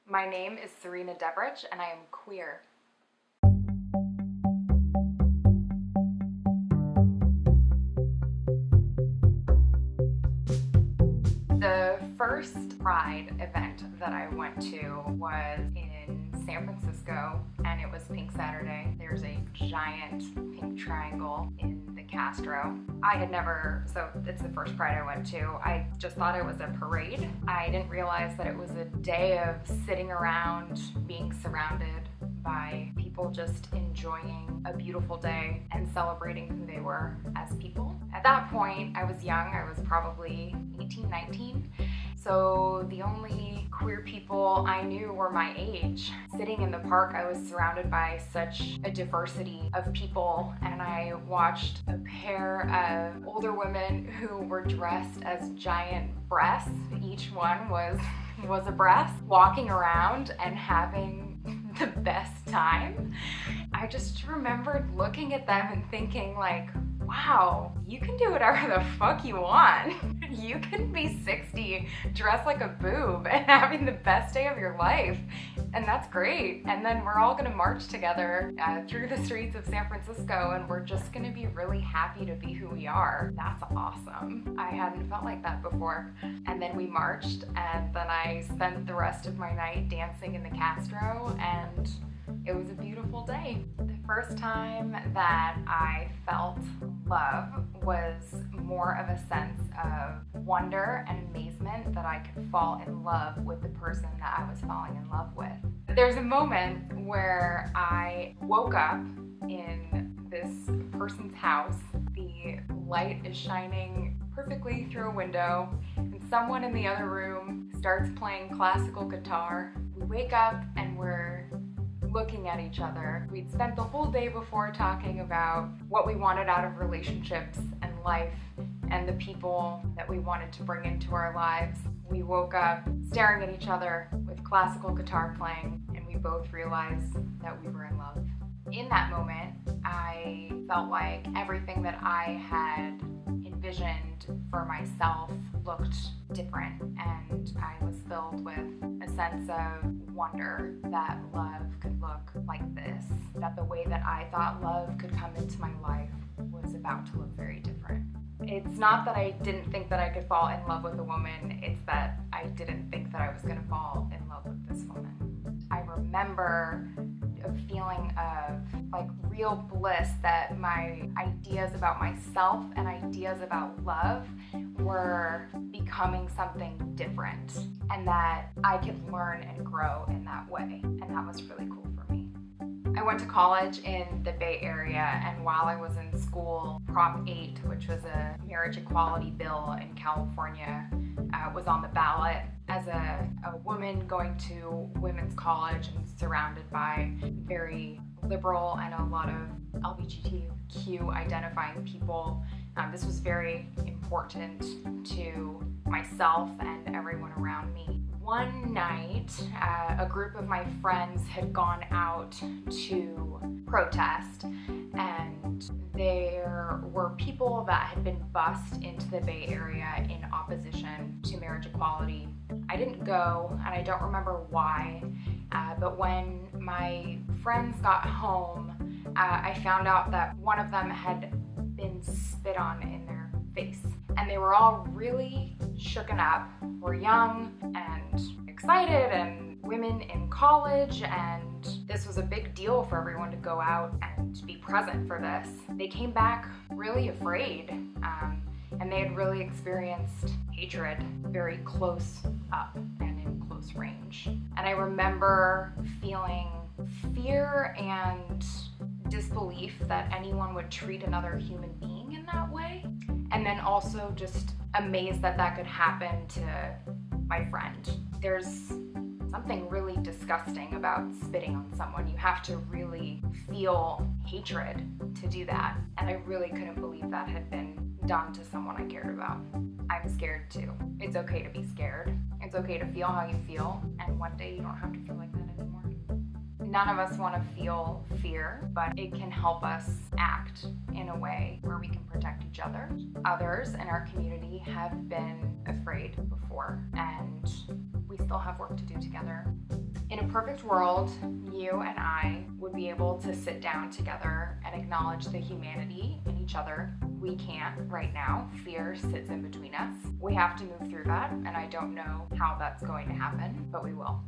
My name is Serena Deverich, and I am queer. The first Pride event that I went to was in San Francisco, and it was Pink Saturday. There's a giant pink triangle in the Castro. So it's the first Pride I went to. I just thought it was a parade. I didn't realize that it was a day of sitting around, being surrounded by people just enjoying a beautiful day and celebrating who they were as people. At that point, I was young. I was probably 18, 19. So the only queer people I knew were my age. Sitting in the park, I was surrounded by such a diversity of people, and I watched a pair of older women who were dressed as giant breasts. Each one was a breast, walking around and having the best time. I just remembered looking at them and thinking like, wow, you can do whatever the fuck you want. You can be 60, dressed like a boob, and having the best day of your life. And that's great. And then we're all gonna march together through the streets of San Francisco, and we're just gonna be really happy to be who we are. That's awesome. I hadn't felt like that before. And then we marched, and then I spent the rest of my night dancing in the Castro, and it was a beautiful day. The first time that I felt love was more of a sense of wonder and amazement that I could fall in love with the person that I was falling in love with. There's a moment where I woke up in this person's house. The light is shining perfectly through a window, and someone in the other room starts playing classical guitar. We wake up and we're looking at each other. We'd spent the whole day before talking about what we wanted out of relationships and life and the people that we wanted to bring into our lives. We woke up staring at each other with classical guitar playing, and we both realized that we were in love. In that moment, I felt like everything that I had envisioned for myself looked different, and I was filled with a sense of wonder that love could look like this, that the way that I thought love could come into my life was about to look very different. It's not that I didn't think that I could fall in love with a woman, it's that I didn't think that I was going to fall in love with this woman. I remember a feeling of like real bliss that my ideas about myself and ideas about love were becoming something different, and that I could learn and grow in that way, and that was really cool for me. I went to college in the Bay Area, and while I was in school, Prop 8, which was a marriage equality bill in California, was on the ballot. As a woman going to women's college and surrounded by very liberal and a lot of LGBTQ identifying people, this was very important to myself and everyone around me. One night, a group of my friends had gone out to protest, and there were people that had been bused into the Bay Area in opposition to marriage equality. I didn't go, and I don't remember why, but when my friends got home, I found out that one of them had been spit on in their face, and they were all really shooken up. We're young and excited and women in college, and this was a big deal for everyone to go out and be present for this. They came back really afraid, and they had really experienced hatred very close up and in close range. And I remember feeling fear and disbelief that anyone would treat another human being in that way, and then also just amazed that that could happen to my friend. There's something really disgusting about spitting on someone. You have to really feel hatred to do that, and I really couldn't believe that had been done to someone I cared about. I'm scared too. It's okay to be scared. It's okay to feel how you feel, and one day you don't have to feel like that anymore. None of us want to feel fear, but it can help us act in a way where we can protect each other. Others in our community have been afraid before, and we still have work to do together. perfect world, you and I would be able to sit down together and acknowledge the humanity in each other. We can't right now. Fear sits in between us. We have to move through that, and I don't know how that's going to happen, but we will.